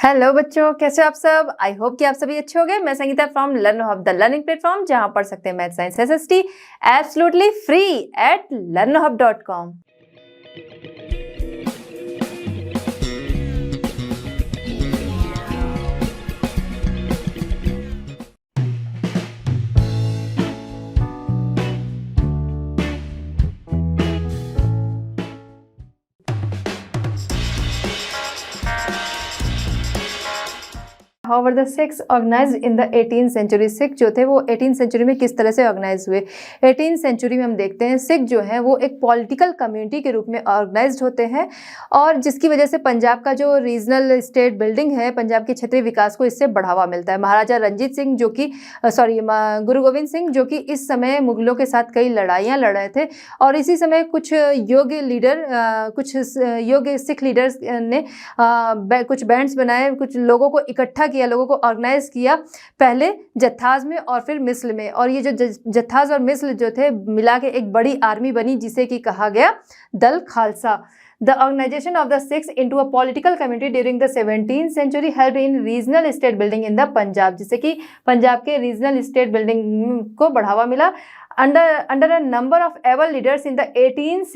Hello बच्चों, कैसे हो आप सब। आई होप कि आप सभी अच्छे होंगे। मैं Sangeeta from learn hub, the learning platform, जहां पढ़ सकते हैं math science SST absolutely free at learnhub.com। How were the Sikhs organized in the 18th century? Sikh जो थे वो 18th सेंचुरी में किस तरह से ऑर्गेनाइज हुए। 18th सेंचुरी में हम देखते हैं सिख जो है वो एक पॉलिटिकल कम्युनिटी के रूप में ऑर्गेनाइज्ड होते हैं, और जिसकी वजह से पंजाब का जो रीजनल स्टेट बिल्डिंग है, पंजाब के क्षेत्रीय विकास को इससे बढ़ावा मिलता है। महाराजा रंजीत सिंह जो कि गुरु गोविंद सिंह जो कि इस समय मुगलों के साथ कई लड़ाइयाँ लड़ रहे थे, और इसी समय कुछ योग्य सिख लीडर्स ने कुछ बैंड्स बनाए, कुछ लोगों को इकट्ठा किया, लोगों को ऑर्गेनाइज किया, पहले जत्थाज में और फिर मिस्ल में। और ये जो जत्थाज और मिस्ल जो थे मिला के एक बड़ी आर्मी बनी, जिसे कि कहा गया दल Khalsa. The organization of the Sikhs into a political community during the 17th century helped in regional state building in the Punjab, जिससे कि पंजाब के रीजनल स्टेट बिल्डिंग को बढ़ावा मिला। Under a number of able leaders in the 18th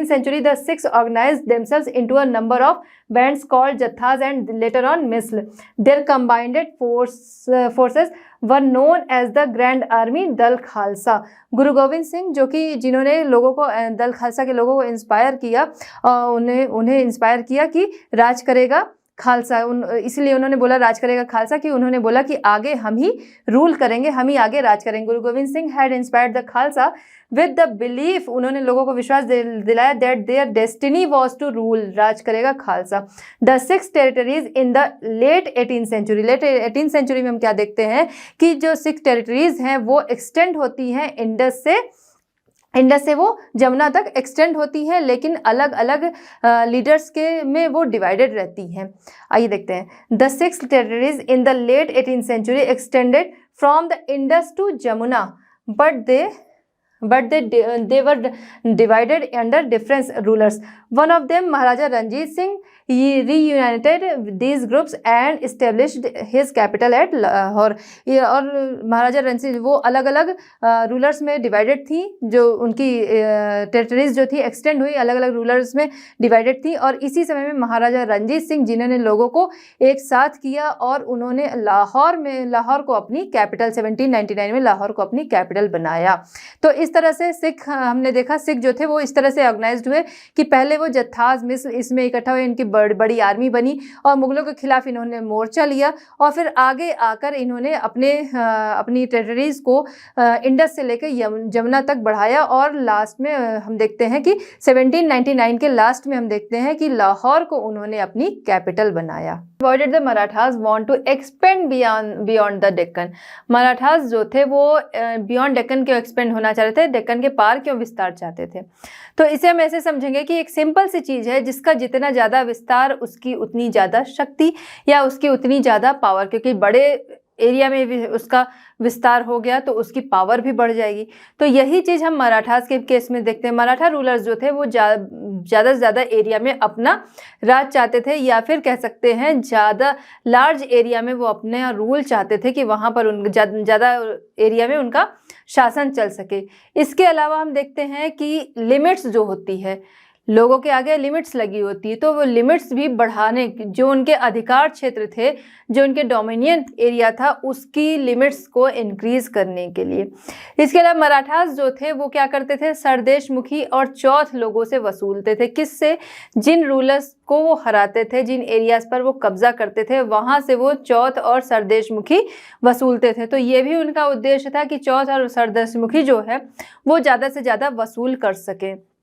century, the Sikhs organized themselves into a number of bands called Jathas and later on Misl. Their combined forces were known as the Grand Army Dal Khalsa. गुरु गोविंद सिंह जो कि जिन्होंने लोगों को, दल खालसा के लोगों को inspire किया, उन्हें इंस्पायर किया कि राज करेगा खालसा। इसलिए उन्होंने बोला राज करेगा खालसा कि उन्होंने बोला कि आगे हम ही रूल करेंगे, हम ही आगे राज करेंगे। Guru Gobind Singh had inspired the Khalsa with the belief, उन्होंने लोगों को विश्वास दिलाया that their destiny was to rule, राज करेगा Khalsa. The six territories in the late 18th century, late 18th century में हम क्या देखते हैं कि जो सिक्स टेरिटरीज हैं वो एक्सटेंड होती हैं इंडस से वो जमुना तक एक्सटेंड होती है, लेकिन अलग अलग लीडर्स के में वो डिवाइडेड रहती हैं। आइए देखते हैं। The six territories in the late 18th century extended from the Indus to Jamuna, but they were divided under different rulers. One of them, Maharaja Ranjit Singh, he reunited these groups and established his capital at Lahore. और महाराजा रंजीत वो अलग अलग rulers में divided थी, जो उनकी territories जो थी एक्सटेंड हुई, अलग अलग रूलर्स में डिवाइडेड थी। और इसी समय में महाराजा रंजीत सिंह जिन्होंने लोगों को एक साथ किया और उन्होंने लाहौर को अपनी कैपिटल 1799 में लाहौर को अपनी कैपिटल बनाया। तो इस तरह से सिख, हमने देखा सिख जो थे वो इस तरह से ऑर्गेनाइज्ड हुए कि पहले वो जत्थाज मिस्र इसमें इकट्ठा हुए, इनकी बड़ी आर्मी बनी और मुगलों के खिलाफ इन्होंने मोर्चा लिया, और फिर आगे आकर इन्होंने अपनी टेरिटरीज को इंडस से लेकर जमुना तक बढ़ाया। और लास्ट में हम देखते हैं कि 1799 के लास्ट में हम देखते हैं कि लाहौर को उन्होंने अपनी कैपिटल बनाया। Avoided the Marathas want to expand beyond the Deccan. Marathas जो थे वो बियॉन्ड डेक्कन क्यों एक्सपेंड होना चाह रहे थे, डेक्कन के पार क्यों विस्तार चाहते थे। तो इसे हम ऐसे समझेंगे कि एक सिंपल सी चीज़ है, जिसका जितना ज़्यादा विस्तार उसकी उतनी ज़्यादा शक्ति या उसकी उतनी ज़्यादा पावर, क्योंकि बड़े एरिया में भी उसका विस्तार हो गया तो उसकी पावर भी बढ़ जाएगी। तो यही चीज़ हम मराठास के केस में देखते हैं। मराठा रूलर्स जो थे वो ज़्यादा से ज़्यादा एरिया में अपना राज चाहते थे, या फिर कह सकते हैं ज़्यादा लार्ज एरिया में वो अपने रूल चाहते थे कि वहाँ पर ज़्यादा एरिया में उनका शासन चल सके। इसके अलावा हम देखते हैं कि लिमिट्स जो होती है, लोगों के आगे लिमिट्स लगी होती है, तो वो लिमिट्स भी बढ़ाने, जो उनके अधिकार क्षेत्र थे, जो उनके डोमिनियन एरिया था, उसकी लिमिट्स को इंक्रीज करने के लिए। इसके अलावा मराठास जो थे वो क्या करते थे, सरदेशमुखी और चौथ लोगों से वसूलते थे। किससे? जिन रूलर्स को वो हराते थे, जिन एरियाज पर वो कब्जा करते थे, वहाँ से वो चौथ और सरदेशमुखी वसूलते थे। तो ये भी उनका उद्देश्य था कि चौथ और सरदेशमुखी जो है वो ज़्यादा से ज़्यादा वसूल कर सके।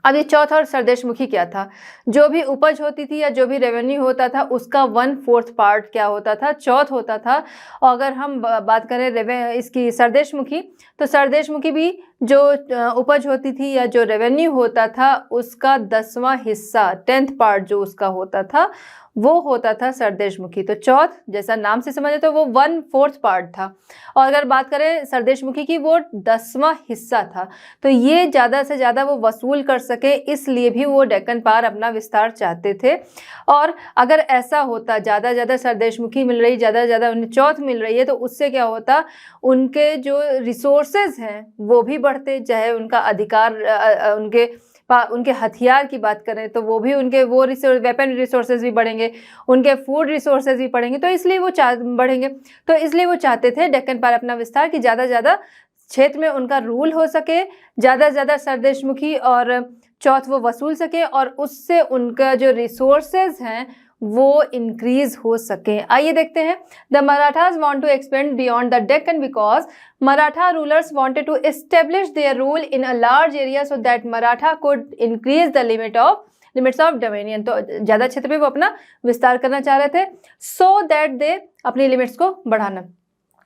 अब ये चौथ और सरदेशमुखी क्या था, जो भी उपज होती थी या जो भी रेवेन्यू होता था उसका 1/4 पार्ट क्या होता था, चौथ होता था। और अगर हम बात करें इसकी सरदेशमुखी, तो सरदेशमुखी भी जो उपज होती थी या जो रेवेन्यू होता था उसका 10वां हिस्सा 10th पार्ट जो उसका होता था वो होता था सरदेशमुखी। तो चौथ जैसा नाम से समझे तो वो 1/4 पार्ट था, और अगर बात करें सरदेशमुखी की वो 10वां हिस्सा था। तो ये ज़्यादा से ज़्यादा वो वसूल कर सके इसलिए भी वो डेक्कन पार अपना विस्तार चाहते थे। और अगर ऐसा होता ज़्यादा सरदेशमुखी मिल रही, ज़्यादा उन्हें चौथ मिल रही है, तो उससे क्या होता, उनके जो रिसोर्सेज हैं वो भी बढ़ते, चाहे उनका अधिकार उनके हथियार की बात करें तो वो भी उनके वो वेपन रिसोर्सेज भी बढ़ेंगे, उनके फूड रिसोर्सेज भी बढ़ेंगे, तो इसलिए वो बढ़ेंगे। तो इसलिए वो चाहते थे डेक्कन पर अपना विस्तार कि ज़्यादा क्षेत्र में उनका रूल हो सके, ज़्यादा सरदेशमुखी और चौथ वो वसूल सके, और उससे उनका जो रिसोर्सेज हैं वो इंक्रीज हो सके। आइए देखते हैं। The Marathas want to expand beyond the Deccan because Maratha rulers wanted to establish their rule in a large area so that Maratha could increase the limits of dominion. तो ज़्यादा क्षेत्र में वो अपना विस्तार करना चाह रहे थे, सो दैट दे अपनी लिमिट्स को बढ़ाना,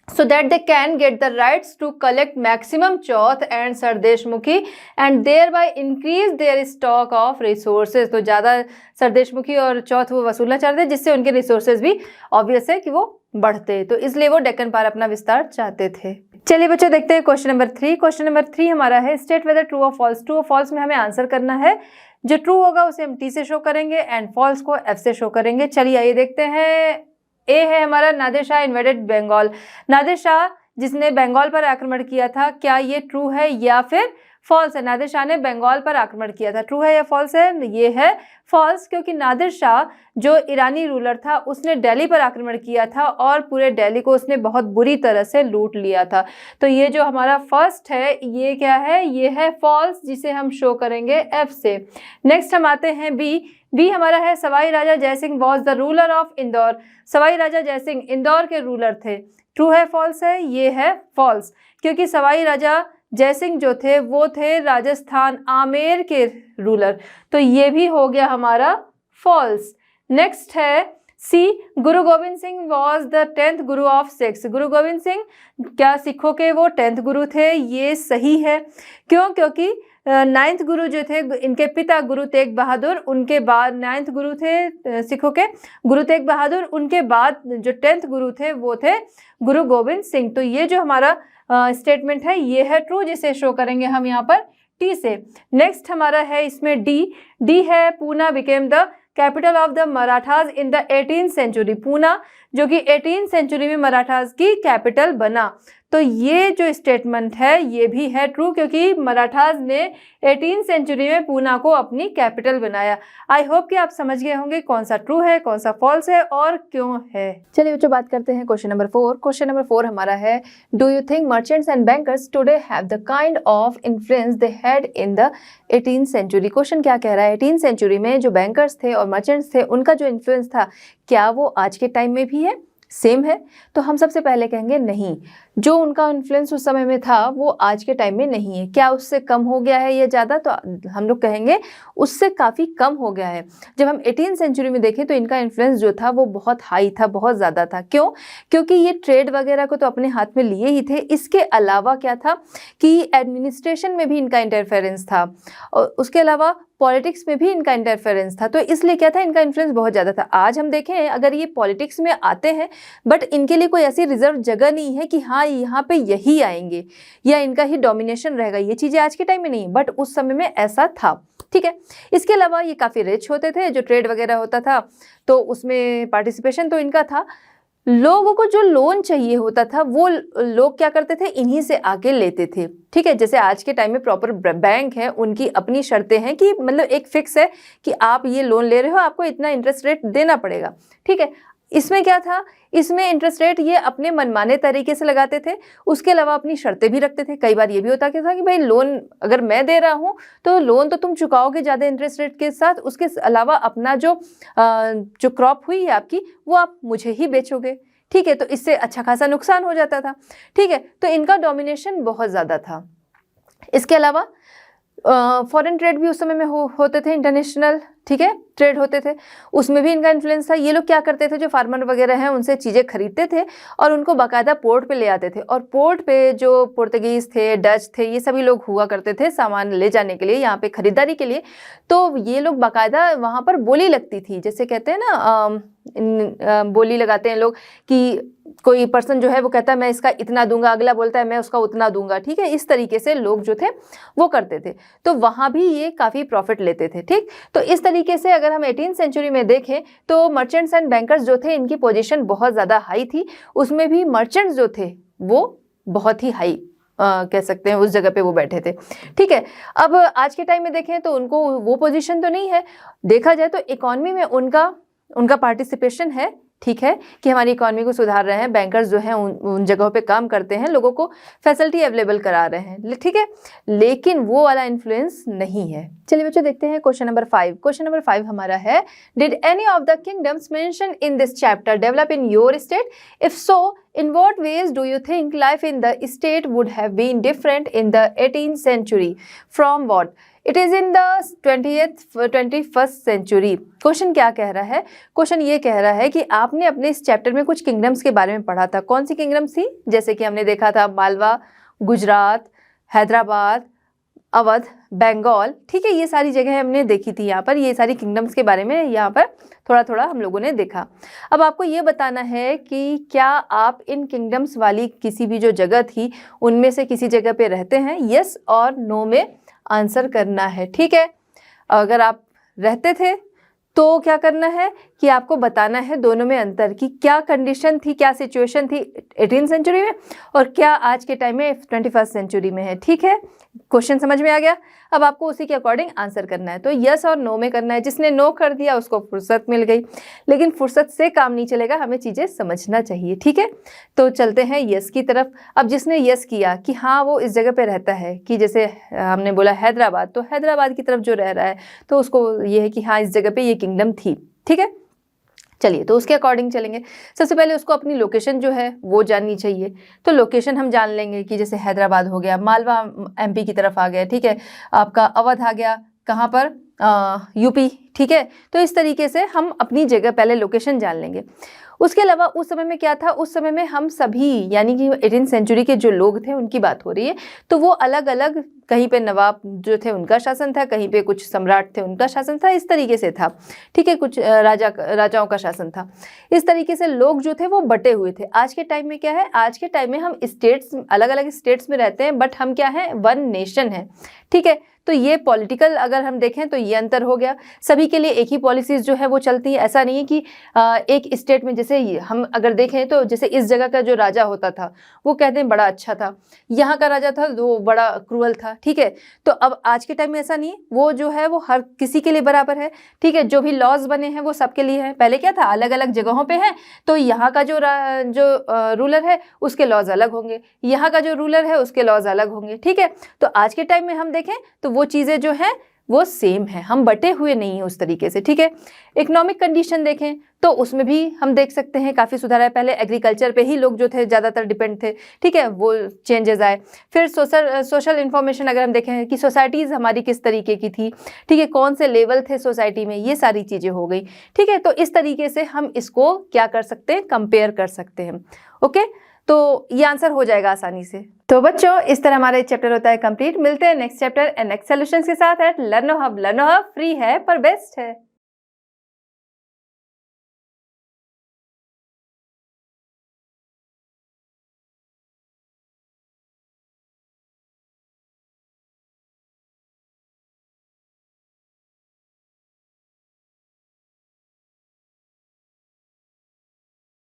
so that they can get the rights to collect maximum Chauth and sardeshmukhi and thereby increase their stock of resources। तो ज़्यादा सरदेशमुखी और चौथ वो वसूलना चाहते थे जिससे उनके रिसोर्सेज भी ऑब्वियस है कि वो बढ़ते, तो इसलिए वो डेक्कन पार अपना विस्तार चाहते थे। चलिए बच्चों देखते हैं क्वेश्चन नंबर 3। क्वेश्चन नंबर 3 हमारा है स्टेट वेदर ट्रू और फॉल्स। ट्रू और फॉल्स में हमें आंसर करना है, जो ट्रू होगा उसे हम टी से शो करेंगे एंड फॉल्स को एफ से शो करेंगे। चलिए आइए देखते हैं। ए है हमारा नादिर शाह इन्वेडेड बंगाल। नादिर शाह जिसने बंगाल पर आक्रमण किया था, क्या ये ट्रू है या फिर फॉल्स है? नादिर शाह ने बंगाल पर आक्रमण किया था, ट्रू है या फॉल्स है? ये है फॉल्स, क्योंकि नादिर शाह जो ईरानी रूलर था उसने दिल्ली पर आक्रमण किया था और पूरे दिल्ली को उसने बहुत बुरी तरह से लूट लिया था। तो ये जो हमारा फर्स्ट है ये क्या है? ये है फॉल्स, जिसे हम शो करेंगे एफ से। नेक्स्ट हम आते हैं बी हमारा है Sawai Raja Jai Singh was the ruler of Indore. Sawai Raja Jai Singh Indore के रूलर थे, ट्रू है फॉल्स है? ये है फॉल्स, क्योंकि सवाई राजा जयसिंह जो थे वो थे राजस्थान आमेर के रूलर, तो ये भी हो गया हमारा फॉल्स। नेक्स्ट है सी गुरु Gobind Singh was the 10th Guru of six. गुरु गोविंद सिंह क्या सिखों के वो 10th गुरु थे? ये सही है। क्यों? क्योंकि 9th गुरु जो थे इनके पिता गुरु तेग बहादुर, उनके बाद 9th गुरु थे सिखों के गुरु तेग बहादुर, उनके बाद जो 10th गुरु थे वो थे गुरु गोविंद सिंह। तो ये जो हमारा स्टेटमेंट है ये है ट्रू, जिसे शो करेंगे हम यहाँ पर टी से। नेक्स्ट हमारा है इसमें डी है Poona became the capital of the Marathas in the 18th century. Poona जो कि 18th सेंचुरी में मराठाज की कैपिटल बना, तो ये जो स्टेटमेंट है ये भी है ट्रू, क्योंकि मराठाज ने 18th सेंचुरी में पूना को अपनी कैपिटल बनाया। आई होप कि आप समझ गए होंगे कौन सा ट्रू है, कौन सा फॉल्स है और क्यों है। चलिए बच्चों बात करते हैं क्वेश्चन नंबर 4। क्वेश्चन नंबर 4 हमारा है do you think merchants and bankers today have the kind of influence they had in the 18th century. Question क्या कह रहा है, 18th सेंचुरी में जो बैंकर्स थे और मर्चेंट्स थे उनका जो इन्फ्लुएंस था क्या वो आज के टाइम में भी है, सेम है? तो हम सबसे पहले कहेंगे नहीं, जो उनका इन्फ्लुएंस उस समय में था वो आज के टाइम में नहीं है। क्या उससे कम हो गया है या ज़्यादा? तो हम लोग कहेंगे उससे काफ़ी कम हो गया है। जब हम 18th सेंचुरी में देखें तो इनका इन्फ्लुएंस जो था वो बहुत हाई था, बहुत ज़्यादा था। क्यों? क्योंकि ये ट्रेड वगैरह को तो अपने हाथ में लिए ही थे, इसके अलावा क्या था कि एडमिनिस्ट्रेशन में भी इनका इंटरफेरेंस था और उसके अलावा पॉलिटिक्स में भी इनका इंटरफेरेंस था। तो इसलिए क्या था, इनका इन्फ्लुएंस बहुत ज़्यादा था। आज हम देखें अगर ये पॉलिटिक्स में आते हैं बट इनके लिए कोई ऐसी रिजर्व जगह नहीं है कि हाँ यहाँ पे यही आएंगे या इनका ही डोमिनेशन रहेगा, ये चीज़ें आज के टाइम में नहीं, बट उस समय में ऐसा था। ठीक है, इसके अलावा ये काफ़ी रिच होते थे, जो ट्रेड वगैरह होता था तो उसमें पार्टिसिपेशन तो इनका था। लोगों को जो लोन चाहिए होता था वो लोग क्या करते थे, इन्हीं से आके लेते थे। ठीक है, जैसे आज के टाइम में प्रॉपर बैंक है, उनकी अपनी शर्तें हैं कि मतलब एक फिक्स है कि आप ये लोन ले रहे हो, आपको इतना इंटरेस्ट रेट देना पड़ेगा। ठीक है, इसमें क्या था, इसमें इंटरेस्ट रेट ये अपने मनमाने तरीके से लगाते थे, उसके अलावा अपनी शर्तें भी रखते थे। कई बार ये भी होता था कि भाई लोन अगर मैं दे रहा हूँ तो लोन तो तुम चुकाओगे ज़्यादा इंटरेस्ट रेट के साथ, उसके अलावा अपना जो क्रॉप हुई है आपकी वो आप मुझे ही बेचोगे। ठीक है, तो इससे अच्छा खासा नुकसान हो जाता था। ठीक है, तो इनका डोमिनेशन बहुत ज़्यादा था। इसके अलावा फॉरेन ट्रेड भी उस समय में होते थे, इंटरनेशनल, ठीक है, ट्रेड होते थे, उसमें भी इनका इन्फ्लुएंस था। ये लोग क्या करते थे, जो फार्मर वगैरह हैं उनसे चीज़ें खरीदते थे और उनको बाकायदा पोर्ट पे ले आते थे, और पोर्ट पे जो पुर्तगीज़ थे, डच थे, ये सभी लोग हुआ करते थे सामान ले जाने के लिए, यहाँ पे खरीदारी के लिए। तो ये लोग बाकायदा वहाँ पर बोली लगती थी, जैसे कहते हैं ना बोली लगाते हैं लोग कि कोई पर्सन जो है वो कहता है मैं इसका इतना दूंगा, अगला बोलता है मैं उसका उतना दूंगा, ठीक है, इस तरीके से लोग जो थे वो करते थे। तो वहाँ भी ये काफ़ी प्रॉफिट लेते थे, ठीक। तो इस तरीके से अगर हम 18th सेंचुरी में देखें तो मर्चेंट्स एंड बैंकर्स जो थे इनकी पोजीशन बहुत ज़्यादा हाई थी, उसमें भी मर्चेंट्स जो थे वो बहुत ही हाई कह सकते हैं उस जगह पे वो बैठे थे, ठीक है। अब आज के टाइम में देखें तो उनको वो पोजीशन तो नहीं है, देखा जाए तो इकॉनमी में उनका पार्टिसिपेशन है, ठीक है, कि हमारी इकॉनमी को सुधार रहे हैं, बैंकर्स जो हैं उन जगहों पे काम करते हैं, लोगों को फैसिलिटी अवेलेबल करा रहे हैं, ठीक है, लेकिन वो वाला इन्फ्लुएंस नहीं है। चलिए बच्चों देखते हैं क्वेश्चन नंबर 5। क्वेश्चन नंबर 5 हमारा है, did any of the kingdoms mention in this chapter develop in your state? If so, in what ways do you think life in the state would have been different in the 18th century from what it is in the 21st century? Question क्या कह रहा है? Question ये कह रहा है कि आपने अपने इस चैप्टर में कुछ किंगडम्स के बारे में पढ़ा था। कौन सी किंगडम्स थी? जैसे कि हमने देखा था मालवा, गुजरात, हैदराबाद, अवध, बंगाल, ठीक है, ये सारी जगह हमने देखी थी। यहाँ पर ये सारी किंगडम्स के बारे में यहाँ पर थोड़ा थोड़ा हम लोगों ने देखा। अब आपको ये बताना है कि क्या आप इन किंगडम्स वाली किसी भी जो जगह थी उनमें से किसी जगह पे रहते हैं? यस और नो में आंसर करना है, ठीक है। अगर आप रहते थे तो क्या करना है कि आपको बताना है दोनों में अंतर, कि क्या कंडीशन थी, क्या सिचुएशन थी 18th सेंचुरी में और क्या आज के टाइम में 21st सेंचुरी में है, ठीक है। क्वेश्चन समझ में आ गया? अब आपको उसी के अकॉर्डिंग आंसर करना है, तो यस और नो में करना है। जिसने नो कर दिया उसको फुर्सत मिल गई, लेकिन फुर्सत से काम नहीं चलेगा, हमें चीज़ें समझना चाहिए, ठीक है। तो चलते हैं यस की तरफ। अब जिसने यस किया कि हाँ वो इस जगह पे रहता है, कि जैसे हमने बोला हैदराबाद, तो हैदराबाद की तरफ जो रह रहा है तो उसको ये है कि हाँ इस जगह पे ये किंगडम थी, ठीक है। चलिए तो उसके अकॉर्डिंग चलेंगे। सबसे पहले उसको अपनी लोकेशन जो है वो जाननी चाहिए, तो लोकेशन हम जान लेंगे कि जैसे हैदराबाद हो गया, मालवा एमपी की तरफ आ गया, ठीक है, आपका अवध आ गया कहाँ पर, यूपी, ठीक है। तो इस तरीके से हम अपनी जगह पहले लोकेशन जान लेंगे। उसके अलावा उस समय में क्या था, उस समय में हम सभी यानी कि 18th सेंचुरी के जो लोग थे उनकी बात हो रही है, तो वो अलग अलग, कहीं पे नवाब जो थे उनका शासन था, कहीं पे कुछ सम्राट थे उनका शासन था, इस तरीके से था, ठीक है, कुछ राजाओं का शासन था। इस तरीके से लोग जो थे वो बटे हुए थे। आज के टाइम में क्या है, आज के टाइम में हम स्टेट्स, अलग अलग स्टेट्स में रहते हैं, बट हम क्या हैं, वन नेशन है, ठीक है। तो ये पॉलिटिकल अगर हम देखें तो ये अंतर हो गया, सभी के लिए एक ही पॉलिसीज जो है वो चलती है। ऐसा नहीं है कि एक स्टेट में, जैसे हम अगर देखें तो जैसे इस जगह का जो राजा होता था वो कहते हैं बड़ा अच्छा था, यहाँ का राजा था वो बड़ा क्रूअल था, ठीक है। तो अब आज के टाइम में ऐसा नहीं है, वो जो है वो हर किसी के लिए बराबर है, ठीक है। जो भी लॉज बने हैं वो सबके लिए है। पहले क्या था, अलग अलग जगहों पे है, तो यहाँ का जो रूलर है उसके लॉज अलग होंगे, यहाँ का जो रूलर है उसके लॉज अलग होंगे, ठीक है। तो आज के टाइम में हम देखें तो वो चीज़ें जो हैं वो सेम है, हम बटे हुए नहीं हैं उस तरीके से, ठीक है। इकोनॉमिक कंडीशन देखें तो उसमें भी हम देख सकते हैं काफ़ी सुधार है। पहले एग्रीकल्चर पे ही लोग जो थे ज़्यादातर डिपेंड थे, ठीक है, वो चेंजेस आए। फिर सोशल इन्फॉर्मेशन अगर हम देखें कि सोसाइटीज़ हमारी किस तरीके की थी, ठीक है, कौन से लेवल थे सोसाइटी में, ये सारी चीज़ें हो गई, ठीक है। तो इस तरीके से हम इसको क्या कर सकते हैं, कंपेयर कर सकते हैं, ओके। तो ये आंसर हो जाएगा आसानी से। तो बच्चों इस तरह हमारा चैप्टर होता है कंप्लीट। मिलते हैं next chapter and next solutions के साथ at Learno Hub. Learno Hub free है पर बेस्ट है।